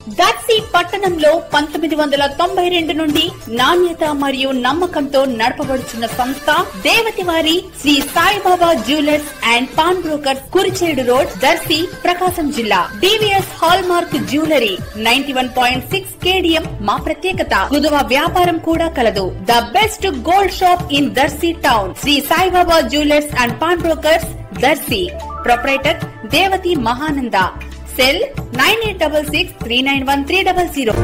దర్శి పట్టణంలో 1992 నుండి నాణ్యత మరియు నమ్మకంతో నడపబడుచున్న సంస్థ దేవతివారి Sri Saibaba jewellers and pawn brokers Kurichedu road Darsi Prakasam జిల్లా DVS hallmark jewellery 91.6 KDM మా ప్రత్యేకత. కుదువ వ్యాపారం కూడా కలదు. The best gold shop in Darsi town Sri Saibaba jewellers and pawn brokers Darsi. Proprietor Devathi Mahananda. Cell 9866391300.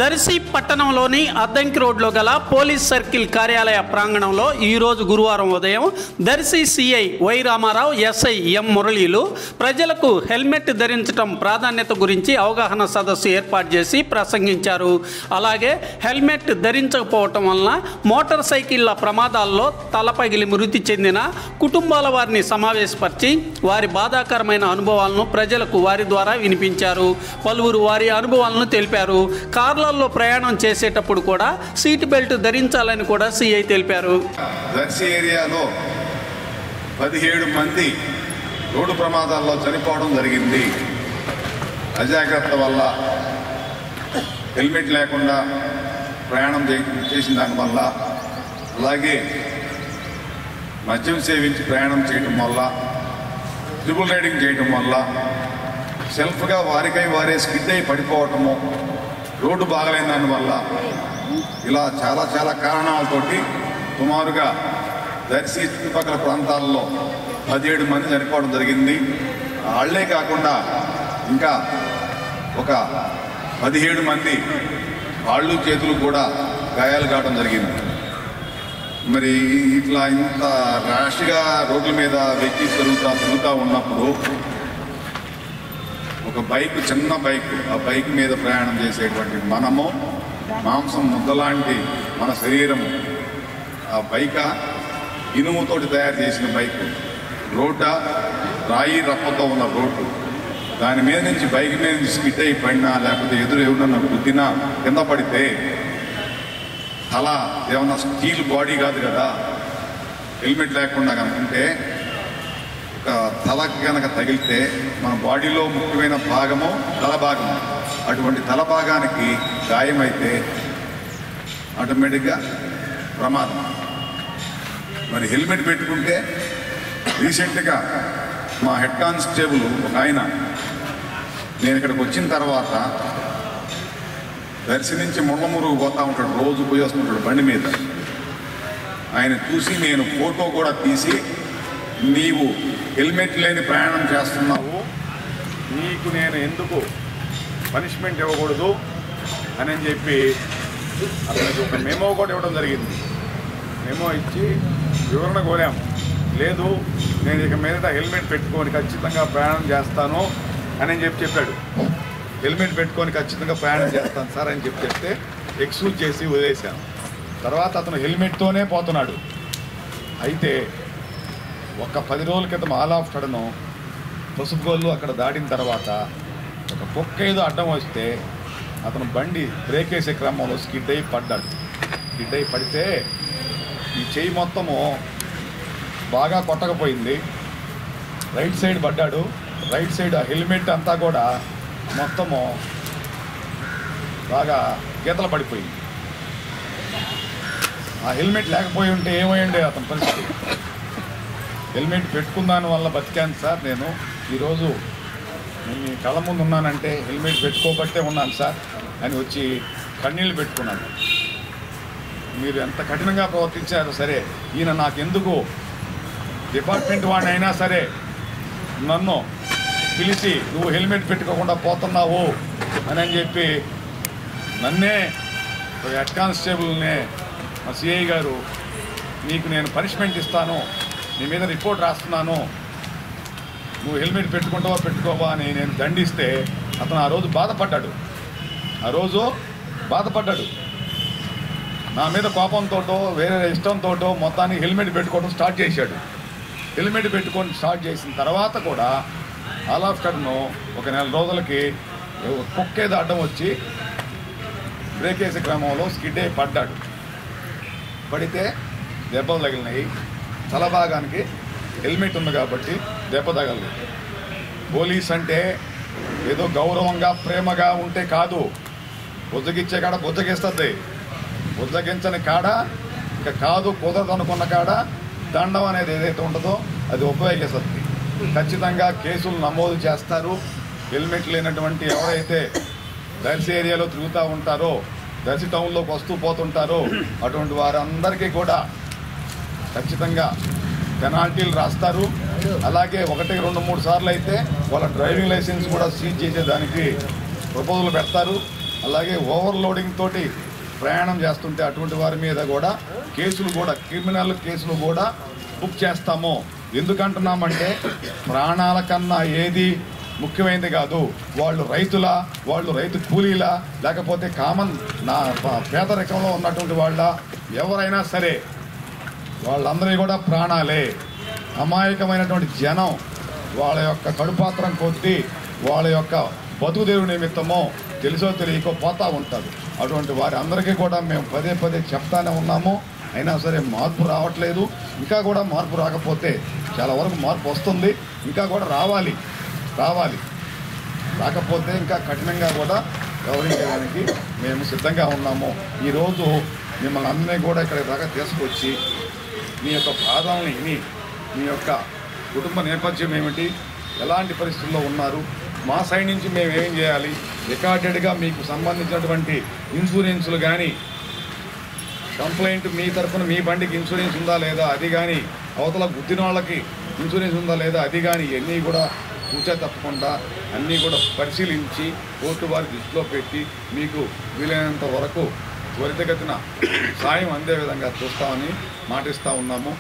Darsi పట్టణంలోని అద్దంకి రోడ్లో గల పోలీస్ సర్కిల్ కార్యాలయ ప్రాంగణంలో ఈరోజు గురువారం ఉదయం Darsi CI Y Ramarao, SI M మురళీలు ప్రజలకు హెల్మెట్ ధరించడం ప్రాధాన్యత గురించి అవగాహన సదస్సు ఏర్పాటు చేసి ప్రసంగించారు. అలాగే హెల్మెట్ ధరించకపోవటం వలన మోటార్ సైకిళ్ల ప్రమాదాల్లో తలపగిలి మృతి చెందిన కుటుంబాల వారిని సమావేశపరిచి వారి బాధాకరమైన అనుభవాలను ప్రజలకు వారి ద్వారా వినిపించారు. పలువురు వారి అనుభవాలను తెలిపారు. కార్లలో ప్రయాణం చేసేటప్పుడు కూడా సీట్ బెల్ట్ ధరించాలని కూడా సిఐ తెలిపారు. దర్శి ఏరియాలో 17 మంది రోడ్డు ప్రమాదాల్లో చనిపోవడం జరిగింది. అజాగ్రత్త వల్ల, హెల్మెట్ లేకుండా ప్రయాణం చేసిన దానివల్ల, అలాగే మద్యం సేవించి ప్రయాణం చేయడం వల్ల, ట్రిపుల్ రైడింగ్ చేయడం వల్ల, సెల్ఫ్గా వారికై వారే స్కిడ్ అయి పడిపోవటము, రోడ్డు బాగలేని దానివల్ల, ఇలా చాలా చాలా కారణాలతోటి సుమారుగా దర్శి చుట్టుపక్కల ప్రాంతాల్లో 17 మంది చనిపోవడం జరిగింది. వాళ్లే కాకుండా ఇంకా ఒక 17 మంది కాళ్ళు చేతులు కూడా గాయాలు కావడం జరిగింది. మరి ఇట్లా ఇంత ర్యాష్గా రోడ్ల మీద వెహికల్స్ తిరుగుతూ ఉన్నప్పుడు ఒక బైక్, చిన్న బైక్, ఆ బైక్ మీద ప్రయాణం చేసేటువంటి మనము, మాంసం ముద్దలాంటి మన శరీరము, ఆ బైక ఇనుముతోటి తయారు చేసిన బైక్, రోడ్డా రాయి రప్పతో ఉన్న రోడ్డు, దాని మీద నుంచి బైక్ మీద నుంచి స్కిడ్ అయి పడినా లేకపోతే ఎదురు ఎవరన్నా గుద్దినా కింద పడితే తల ఏమన్నా స్టీల్ బాడీ కాదు కదా, హెల్మెట్ లేకుండా కనుకుంటే తలకి కనుక తగిలితే మన బాడీలో ముఖ్యమైన భాగము తల భాగము, అటువంటి తల భాగానికి గాయమైతే ఆటోమేటిక్గా ప్రమాదం. మరి హెల్మెట్ పెట్టుకుంటే రీసెంట్గా మా హెడ్ కానిస్టేబుల్ ఒక ఆయన, నేను ఇక్కడికి వచ్చిన తర్వాత దర్శి నుంచి ముళ్ళమురుగు పోతూ ఉంటాడు, రోజు పోయి వస్తుంటాడు బండి మీద. ఆయన చూసి నేను ఫోటో కూడా తీసి, నీవు హెల్మెట్ లేని ప్రయాణం చేస్తున్నావు, నీకు నేను ఎందుకు పనిష్మెంట్ ఇవ్వకూడదు అని చెప్పి అతనికి ఒక మెమో కూడా ఇవ్వడం జరిగింది. మెమో ఇచ్చి వివరణ కోరాం. లేదు, నేను ఇక మీదట హెల్మెట్ పెట్టుకొని ఖచ్చితంగా ప్రయాణం చేస్తాను అని చెప్పాడు. హెల్మెట్ పెట్టుకొని ఖచ్చితంగా ప్రయాణం చేస్తాను సార్ అని చెప్తే ఎక్స్క్యూజ్ చేసి వదిలేశాను. తర్వాత అతను హెల్మెట్తోనే పోతున్నాడు. అయితే ఒక 10 రోజుల క్రితం ఆల్ ఆఫ్ సడన్ పసుపుగోళ్ళు అక్కడ దాటిన తర్వాత ఒక కుక్క ఏదో అడ్డం వస్తే అతను బండి బ్రేక్ వేసే క్రమంలో స్కిడ్ అయి పడ్డాడు. స్కిడ్ అయి పడితే ఈ చెయ్యి మొత్తము బాగా కొట్టకపోయింది, రైట్ సైడ్ పడ్డాడు. రైట్ సైడ్ ఆ హెల్మెట్ అంతా కూడా మొత్తము బాగా గీతలు పడిపోయింది. ఆ హెల్మెట్ లేకపోయి ఉంటే ఏమైండే అతని పరిస్థితి. హెల్మెట్ పెట్టుకున్నాను వల్ల బతికాను సార్, నేను ఈరోజు మీ కళ్ళ ముందు ఉన్నానంటే హెల్మెట్ పెట్టుకోబట్టే ఉన్నాను సార్ అని వచ్చి కన్నీళ్ళు పెట్టుకున్నాను. మీరు ఎంత కఠినంగా ప్రవర్తించారో సరే, ఈయన నాకెందుకు డిపార్ట్మెంట్ వాడిని అయినా సరే నన్ను పిలిచి నువ్వు హెల్మెట్ పెట్టుకోకుండా పోతున్నావు అని చెప్పి నన్నే హెడ్ కానిస్టేబుల్నే మా సిఐ గారు, నీకు నేను పనిష్మెంట్ ఇస్తాను, నీ మీద రిపోర్ట్ రాస్తున్నాను, నువ్వు హెల్మెట్ పెట్టుకుంటావా పెట్టుకోవా అని నేను దండిస్తే అతను ఆ రోజు బాధపడ్డాడు. నా మీద కోపంతోటో వేరే ఇష్టంతోటో మొత్తానికి హెల్మెట్ పెట్టుకోవడం స్టార్ట్ చేశాడు. హెల్మెట్ పెట్టుకొని స్టార్ట్ చేసిన తర్వాత కూడా ఆల్ ఆఫ్ సడన్ ఒక 4 రోజులకి కుక్కేదో అడ్డం వచ్చి బ్రేక్ వేసే క్రమంలో స్కిడ్ అయి పడ్డాడు. పడితే దెబ్బలు తగిలినాయి. తల భాగానికి హెల్మెట్ ఉంది కాబట్టి దెబ్బ తగలలేదు. పోలీస్ అంటే ఏదో గౌరవంగా ప్రేమగా ఉంటే కాదు, బుజ్జగిచ్చే కాడ బుజ్జగిస్తుంది, బుజ్జగించని కాడ ఇంకా కాదు కుదరదు అనుకున్న కాడ దండం అనేది ఏదైతే ఉంటుందో అది ఉపయోగిస్తుంది. ఖచ్చితంగా కేసులు నమోదు చేస్తారు. హెల్మెట్ లేనటువంటి ఎవరైతే దర్శి ఏరియాలో తిరుగుతూ ఉంటారో, దర్శి టౌన్లోకి వస్తూ పోతుంటారో అటువంటి వారందరికీ కూడా ఖచ్చితంగా పెనాల్టీలు రాస్తారు. అలాగే 1, 2, 3 సార్లు అయితే వాళ్ళ డ్రైవింగ్ లైసెన్స్ కూడా సీజ్ చేసేదానికి ప్రపోజల్ పెడతారు. అలాగే ఓవర్లోడింగ్ తోటి ప్రయాణం చేస్తుంటే అటువంటి వారి మీద కూడా కేసులు కూడా క్రిమినల్ కేసులు కూడా బుక్ చేస్తాము. ఎందుకంటున్నామంటే ప్రాణాల కన్నా ఏది ముఖ్యమైనది కాదు. వాళ్ళు రైతులా, వాళ్ళు రైతు కూలీలా, లేకపోతే కామన్ పేదరికంలో ఉన్నటువంటి వాళ్ళ ఎవరైనా సరే వాళ్ళందరినీ కూడా ప్రాణాలే. అమాయకమైనటువంటి జనం వాళ్ళ యొక్క కడుపాత్రం కొద్దీ వాళ్ళ యొక్క బతుకుదేరు నిమిత్తమో తెలుసో తెలియకో పోతూ ఉంటారు. అటువంటి వారి అందరికీ కూడా మేము పదే చెప్తానే ఉన్నాము. అయినా సరే మార్పు రావట్లేదు. ఇంకా కూడా మార్పు రాకపోతే చాలా వరకు మార్పు వస్తుంది. ఇంకా కూడా రావాలి. రాకపోతే ఇంకా కఠినంగా కూడా వ్యవహరించడానికి మేము సిద్ధంగా ఉన్నాము. ఈరోజు మిమ్మల్ని అందరినీ కూడా ఇక్కడి దాకా తీసుకొచ్చి మీ యొక్క బాధల్ని విని, మీ యొక్క కుటుంబ నేపథ్యం ఏమిటి, ఎలాంటి పరిస్థితుల్లో ఉన్నారు, మా సైడ్ నుంచి మేము ఏం చేయాలి, రికార్డెడ్గా మీకు సంబంధించినటువంటి ఇన్సూరెన్సులు కానీ, కంప్లైంట్ మీ తరఫున మీ బండికి ఇన్సూరెన్స్ ఉందా లేదా అది కానీ, అవతల గుద్దిన వాళ్ళకి ఇన్సూరెన్స్ ఉందా లేదా అది కానీ, ఇవన్నీ కూడా కూర్చో తప్పకుండా అన్నీ కూడా పరిశీలించి కోర్టు వారి దృష్టిలో పెట్టి మీకు వీలైనంత వరకు త్వరితగతిన సాయం అందే విధంగా చూస్తామని మాటిస్తూ ఉన్నాము.